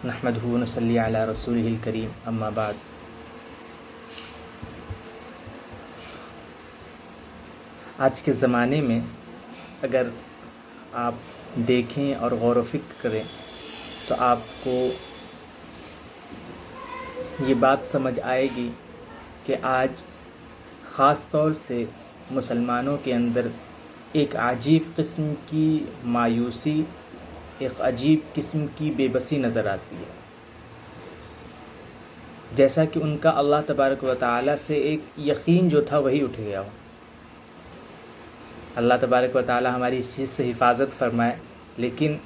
نحمدہ و نصلی علی رسولہ الکریم، اما بعد۔ آج کے زمانے میں اگر آپ دیکھیں اور غور و فکر کریں تو آپ کو یہ بات سمجھ آئے گی کہ آج خاص طور سے مسلمانوں کے اندر ایک عجیب قسم کی مایوسی، ایک عجیب قسم کی بے بسی نظر آتی ہے، جیسا کہ ان کا اللہ تبارک و تعالیٰ سے ایک یقین جو تھا وہی اٹھ گیا ہو۔ اللہ تبارک و تعالیٰ ہماری اس چیز سے حفاظت فرمائے، لیکن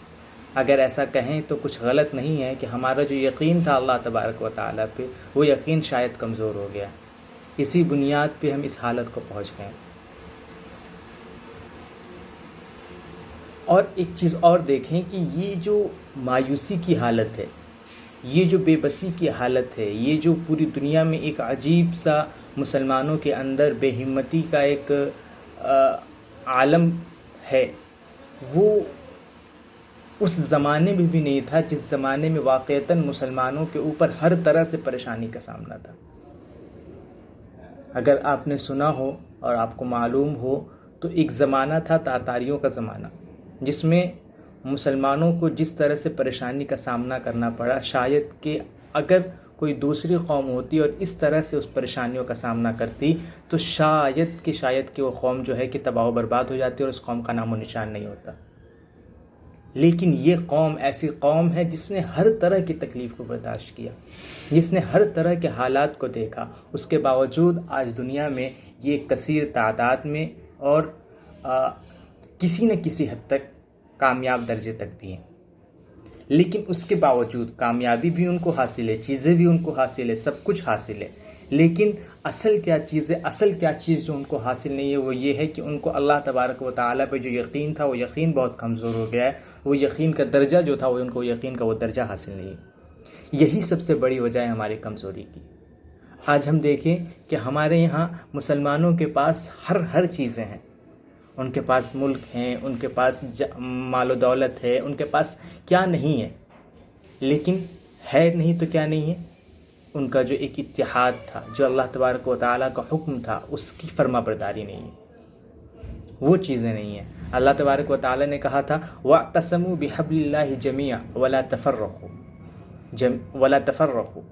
اگر ایسا کہیں تو کچھ غلط نہیں ہے کہ ہمارا جو یقین تھا اللہ تبارک و تعالیٰ پہ، وہ یقین شاید کمزور ہو گیا۔ اسی بنیاد پہ ہم اس حالت کو پہنچ گئے۔ اور ایک چیز اور دیکھیں کہ یہ جو مایوسی کی حالت ہے، یہ جو بے بسی کی حالت ہے، یہ جو پوری دنیا میں ایک عجیب سا مسلمانوں کے اندر بے ہمتی کا ایک عالم ہے، وہ اس زمانے میں بھی نہیں تھا جس زمانے میں واقعتاً مسلمانوں کے اوپر ہر طرح سے پریشانی کا سامنا تھا۔ اگر آپ نے سنا ہو اور آپ کو معلوم ہو تو ایک زمانہ تھا تاتاریوں کا زمانہ، جس میں مسلمانوں کو جس طرح سے پریشانی کا سامنا کرنا پڑا، شاید کہ اگر کوئی دوسری قوم ہوتی اور اس طرح سے اس پریشانیوں کا سامنا کرتی تو شاید کہ وہ قوم جو ہے کہ تباہ و برباد ہو جاتی اور اس قوم کا نام و نشان نہیں ہوتا۔ لیکن یہ قوم ایسی قوم ہے جس نے ہر طرح کی تکلیف کو برداشت کیا، جس نے ہر طرح کے حالات کو دیکھا، اس کے باوجود آج دنیا میں یہ کثیر تعداد میں اور کسی نہ کسی حد تک کامیاب درجے تک بھی ہیں۔ لیکن اس کے باوجود کامیابی بھی ان کو حاصل ہے، چیزیں بھی ان کو حاصل ہے، سب کچھ حاصل ہے، لیکن اصل کیا چیز جو ان کو حاصل نہیں ہے وہ یہ ہے کہ ان کو اللہ تبارک و تعالیٰ پہ جو یقین تھا وہ یقین بہت کمزور ہو گیا ہے، وہ یقین کا درجہ جو تھا وہ ان کو یقین کا وہ درجہ حاصل نہیں ہے۔ یہی سب سے بڑی وجہ ہے ہماری کمزوری کی۔ آج ہم دیکھیں کہ ہمارے یہاں مسلمانوں کے پاس ہر چیزیں ہیں، ان کے پاس ملک ہیں، ان کے پاس مال و دولت ہے، ان کے پاس کیا نہیں ہے، لیکن ہے نہیں تو کیا نہیں ہے، ان کا جو ایک اتحاد تھا، جو اللہ تبارک و تعالیٰ کا حکم تھا، اس کی فرما برداری نہیں ہے، وہ چیزیں نہیں ہیں۔ اللہ تبارک و تعالیٰ نے کہا تھا وَاعْتَصِمُوا بِحَبْلِ اللَّهِ جَمِيعًا وَلَا تَفَرَّقُوا۔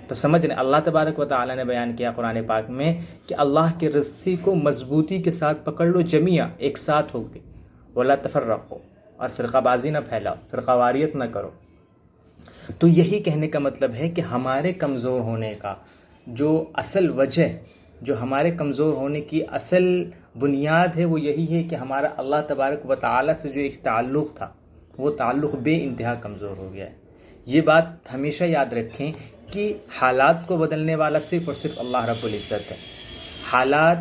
تو سمجھ لیں اللہ تبارک و تعالیٰ نے بیان کیا قرآن پاک میں کہ اللہ کے رسی کو مضبوطی کے ساتھ پکڑ لو، جمیعہ ایک ساتھ ہو گئے، وَلَا تَفَرَّقُوا، اور فرقہ بازی نہ پھیلاؤ، فرقہ واریت نہ کرو۔ تو یہی کہنے کا مطلب ہے کہ ہمارے کمزور ہونے کا جو اصل وجہ، جو ہمارے کمزور ہونے کی اصل بنیاد ہے، وہ یہی ہے کہ ہمارا اللہ تبارک و تعالیٰ سے جو ایک تعلق تھا وہ تعلق بے انتہا کمزور ہو گیا ہے۔ یہ بات ہمیشہ یاد رکھیں کہ حالات کو بدلنے والا صرف اور صرف اللہ رب العزت ہے، حالات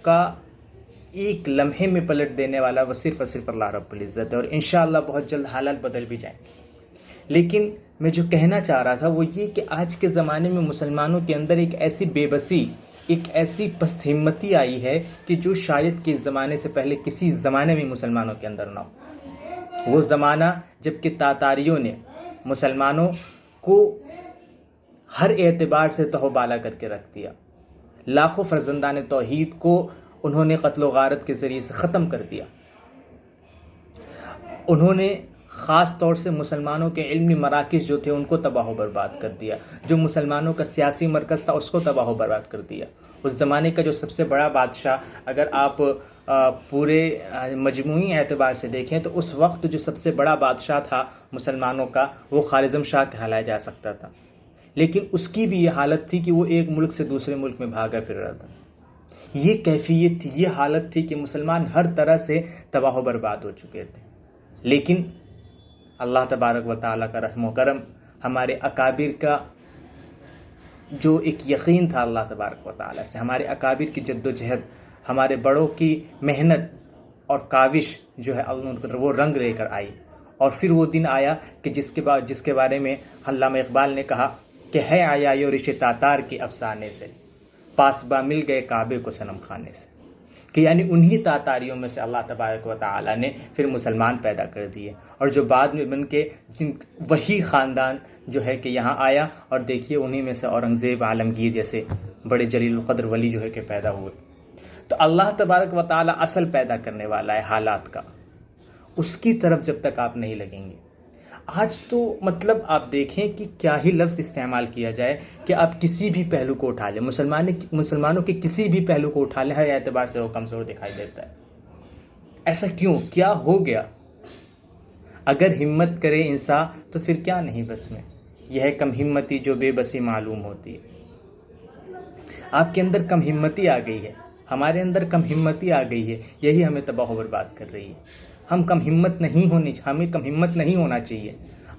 کا ایک لمحے میں پلٹ دینے والا وہ صرف اور صرف اللہ رب العزت ہے، اور انشاءاللہ بہت جلد حالات بدل بھی جائیں گے۔ لیکن میں جو کہنا چاہ رہا تھا وہ یہ کہ آج کے زمانے میں مسلمانوں کے اندر ایک ایسی بے بسی، ایک ایسی پست ہمتی آئی ہے کہ جو شاید کہ اس زمانے سے پہلے کسی زمانے میں مسلمانوں کے اندر نہ ہو۔ وہ زمانہ جب کہ تاتاریوں نے مسلمانوں کو ہر اعتبار سے تہو بالا کر کے رکھ دیا، لاکھوں فرزندان توحید کو انہوں نے قتل و غارت کے ذریعے سے ختم کر دیا، انہوں نے خاص طور سے مسلمانوں کے علمی مراکز جو تھے ان کو تباہ و برباد کر دیا، جو مسلمانوں کا سیاسی مرکز تھا اس کو تباہ و برباد کر دیا۔ اس زمانے کا جو سب سے بڑا بادشاہ، اگر آپ پورے مجموعی اعتبار سے دیکھیں تو اس وقت جو سب سے بڑا بادشاہ تھا مسلمانوں کا وہ خوارزم شاہ کہلایا جا سکتا تھا، لیکن اس کی بھی یہ حالت تھی کہ وہ ایک ملک سے دوسرے ملک میں بھاگا پھر رہا تھا۔ یہ کیفیت تھی، یہ حالت تھی کہ مسلمان ہر طرح سے تباہ و برباد ہو چکے تھے۔ لیکن اللہ تبارک و تعالیٰ کا رحم و کرم، ہمارے اکابر کا جو ایک یقین تھا اللہ تبارک و تعالیٰ سے، ہمارے اکابر کی جد و جہد، ہمارے بڑوں کی محنت اور کاوش جو ہے وہ رنگ لے کر آئی، اور پھر وہ دن آیا کہ جس کے بارے میں علامہ اقبال نے کہا کہ ہے آیا یو رشِ تاتار کے افسانے سے، پاسباں مل گئے کعبے کو صنم خانے سے، کہ یعنی انہی تاتاریوں میں سے اللہ تبارک و تعالیٰ نے پھر مسلمان پیدا کر دیے، اور جو بعد میں بن کے وہی خاندان جو ہے کہ یہاں آیا، اور دیکھیے انہی میں سے اورنگزیب عالمگیر جیسے بڑے جلیل القدر ولی جو ہے کہ پیدا ہوئے۔ تو اللہ تبارک و تعالیٰ اصل پیدا کرنے والا ہے حالات کا، اس کی طرف جب تک آپ نہیں لگیں گے۔ آج تو مطلب آپ دیکھیں کہ کیا ہی لفظ استعمال کیا جائے کہ آپ کسی بھی پہلو کو اٹھا لیں، مسلمانوں کے کسی بھی پہلو کو اٹھا لیں، ہر اعتبار سے وہ کمزور دکھائی دیتا ہے۔ ایسا کیوں؟ کیا ہو گیا؟ اگر ہمت کرے انسان تو پھر کیا نہیں بس میں، یہ ہے کم ہمتی جو بے بسی معلوم ہوتی ہے۔ آپ کے اندر کم ہمتی آ گئی ہے، ہمارے اندر کم ہمتی آ گئی ہے، یہی ہمیں تباہ و برباد کر رہی ہے۔ ہمیں کم ہمت نہیں ہونا چاہیے،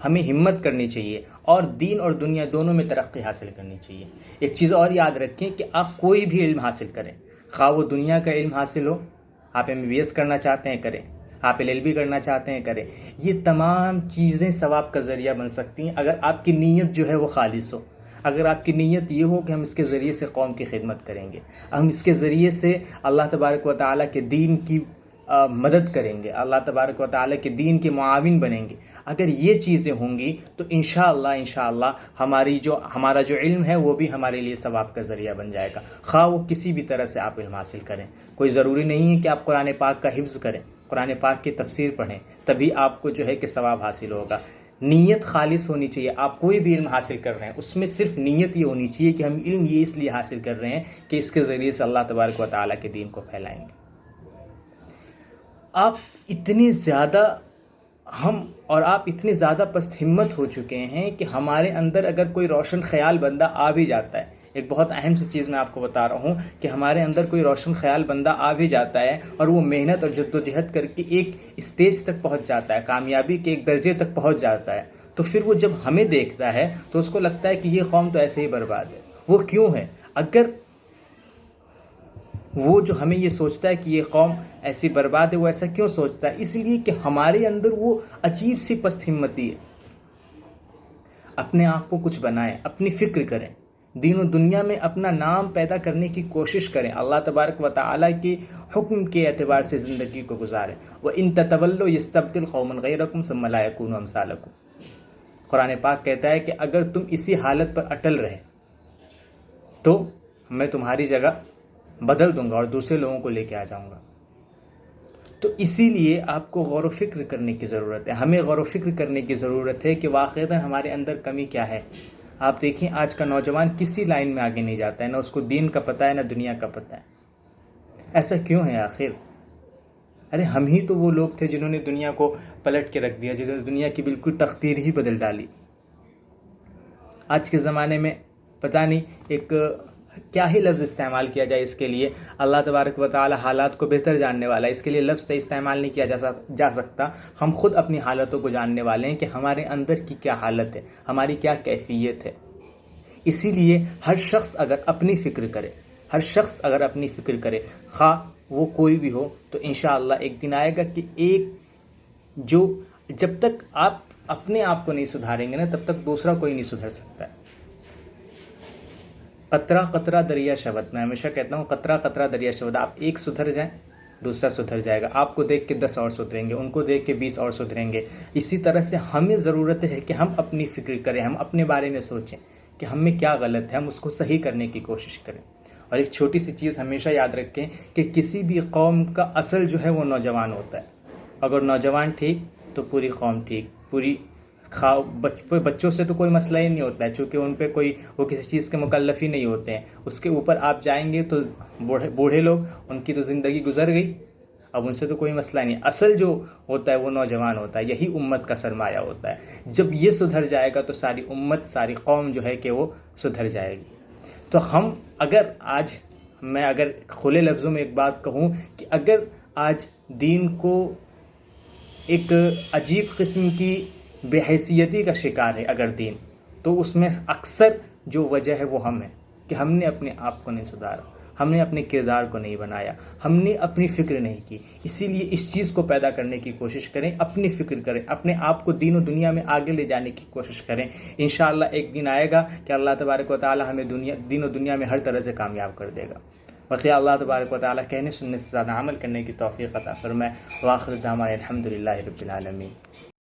ہمیں ہمت کرنی چاہیے، اور دین اور دنیا دونوں میں ترقی حاصل کرنی چاہیے۔ ایک چیز اور یاد رکھیں کہ آپ کوئی بھی علم حاصل کریں، خواہ وہ دنیا کا علم حاصل ہو، آپ MBBS کرنا چاہتے ہیں کریں، آپ LLB کرنا چاہتے ہیں کریں، یہ تمام چیزیں ثواب کا ذریعہ بن سکتی ہیں اگر آپ کی نیت جو ہے وہ خالص ہو۔ اگر آپ کی نیت یہ ہو کہ ہم اس کے ذریعے سے قوم کی خدمت کریں گے، ہم اس کے ذریعے سے اللہ تبارک و تعالیٰ کے دین کی مدد کریں گے، اللہ تبارک و تعالیٰ کے دین کے معاون بنیں گے، اگر یہ چیزیں ہوں گی تو انشاءاللہ ہمارا جو علم ہے وہ بھی ہمارے لیے ثواب کا ذریعہ بن جائے گا، خواہ وہ کسی بھی طرح سے آپ علم حاصل کریں۔ کوئی ضروری نہیں ہے کہ آپ قرآن پاک کا حفظ کریں، قرآن پاک کی تفسیر پڑھیں، تبھی آپ کو جو ہے کہ ثواب حاصل ہوگا۔ نیت خالص ہونی چاہیے۔ آپ کوئی بھی علم حاصل کر رہے ہیں اس میں صرف نیت یہ ہونی چاہیے کہ ہم علم یہ اس لیے حاصل کر رہے ہیں کہ اس کے ذریعے سے اللہ تبارک و تعالیٰ کے دین کو پھیلائیں گے۔ آپ اتنے زیادہ پست ہمت ہو چکے ہیں کہ ہمارے اندر اگر کوئی روشن خیال بندہ آ بھی جاتا ہے، ایک بہت اہم سی چیز میں آپ کو بتا رہا ہوں کہ ہمارے اندر کوئی روشن خیال بندہ آ بھی جاتا ہے اور وہ محنت اور جد و جہد کر کے ایک اسٹیج تک پہنچ جاتا ہے، کامیابی کے ایک درجے تک پہنچ جاتا ہے، تو پھر وہ جب ہمیں دیکھتا ہے تو اس کو لگتا ہے کہ یہ قوم تو ایسے ہی برباد ہے۔ وہ کیوں ہے؟ اگر وہ جو ہمیں یہ سوچتا ہے کہ یہ قوم ایسی برباد ہے، وہ ایسا کیوں سوچتا ہے؟ اس لیے کہ ہمارے اندر وہ عجیب سی پست ہمتی ہے۔ اپنے آپ کو کچھ بنائیں، اپنی فکر کریں، دین و دنیا میں اپنا نام پیدا کرنے کی کوشش کریں، اللہ تبارک و تعالیٰ کے حکم کے اعتبار سے زندگی کو گزاریں۔ وَإِن تَتَوَلَّوْا يَسْتَبْدِلْ قَوْمًا غَيْرَكُمْ ثُمَّ لَا يَكُونُوا أَمْثَالَكُمْ۔ قرآن پاک کہتا ہے کہ اگر تم اسی حالت پر اٹل رہے تو میں تمہاری جگہ بدل دوں گا اور دوسرے لوگوں کو لے کے آ جاؤں گا۔ تو اسی لیے آپ کو غور و فکر کرنے کی ضرورت ہے، ہمیں غور و فکر کرنے کی ضرورت ہے کہ واقعتاً ہمارے اندر کمی کیا ہے۔ آپ دیکھیں آج کا نوجوان کسی لائن میں آگے نہیں جاتا ہے، نہ اس کو دین کا پتہ ہے نہ دنیا کا پتہ ہے۔ ایسا کیوں ہے آخر؟ ارے ہم ہی تو وہ لوگ تھے جنہوں نے دنیا کو پلٹ کے رکھ دیا، جنہوں نے دنیا کی بالکل تقدیر ہی بدل ڈالی۔ آج کے زمانے میں پتہ نہیں ایک کیا ہی لفظ استعمال کیا جائے اس کے لیے، اللہ تبارک و تعالی حالات کو بہتر جاننے والا ہے، اس کے لیے لفظ استعمال نہیں کیا جا سکتا۔ ہم خود اپنی حالتوں کو جاننے والے ہیں کہ ہمارے اندر کی کیا حالت ہے، ہماری کیا کیفیت ہے۔ اسی لیے ہر شخص اگر اپنی فکر کرے، خواہ وہ کوئی بھی ہو، تو انشاءاللہ ایک دن آئے گا کہ جب تک آپ اپنے آپ کو نہیں سدھاریں گے نا، تب تک دوسرا کوئی نہیں سدھر سکتا ہے۔ قطرہ قطرہ دریا شبد، میں ہمیشہ کہتا ہوں قطرہ قطرہ دریا شبد، آپ ایک سدھر جائیں دوسرا سدھر جائے گا، آپ کو دیکھ کے 10 اور سدھریں گے، ان کو دیکھ کے 20 اور سدھریں گے۔ اسی طرح سے ہمیں ضرورت ہے کہ ہم اپنی فکر کریں، ہم اپنے بارے میں سوچیں کہ ہم میں کیا غلط ہے، ہم اس کو صحیح کرنے کی کوشش کریں۔ اور ایک چھوٹی سی چیز ہمیشہ یاد رکھیں کہ کسی بھی قوم کا اصل جو ہے وہ نوجوان ہوتا ہے۔ اگر نوجوان ٹھیک تو پوری قوم ٹھیک، بچوں سے تو کوئی مسئلہ ہی نہیں ہوتا ہے، چونکہ ان پہ وہ کسی چیز کے مکلف ہی نہیں ہوتے ہیں۔ اس کے اوپر آپ جائیں گے تو بوڑھے لوگ، ان کی تو زندگی گزر گئی، اب ان سے تو کوئی مسئلہ نہیں۔ اصل جو ہوتا ہے وہ نوجوان ہوتا ہے، یہی امت کا سرمایہ ہوتا ہے۔ جب یہ سدھر جائے گا تو ساری امت، ساری قوم جو ہے کہ وہ سدھر جائے گی۔ تو میں اگر کھلے لفظوں میں ایک بات کہوں کہ اگر آج دین کو ایک عجیب قسم کی بے حیثیتی کا شکار ہے اگر دین، تو اس میں اکثر جو وجہ ہے وہ ہم ہیں کہ ہم نے اپنے آپ کو نہیں سدھارا، ہم نے اپنے کردار کو نہیں بنایا، ہم نے اپنی فکر نہیں کی۔ اسی لیے اس چیز کو پیدا کرنے کی کوشش کریں، اپنی فکر کریں، اپنے آپ کو دین و دنیا میں آگے لے جانے کی کوشش کریں۔ انشاءاللہ ایک دن آئے گا کہ اللہ تبارک و تعالی ہمیں دین و دنیا میں ہر طرح سے کامیاب کر دے گا۔ بقیہ اللہ تبارک و تعالیٰ کہنے سننے سے زیادہ عمل کرنے کی توفیق عطا فرمائے۔ وآخر دعوانا الحمدللہ رب العالمین۔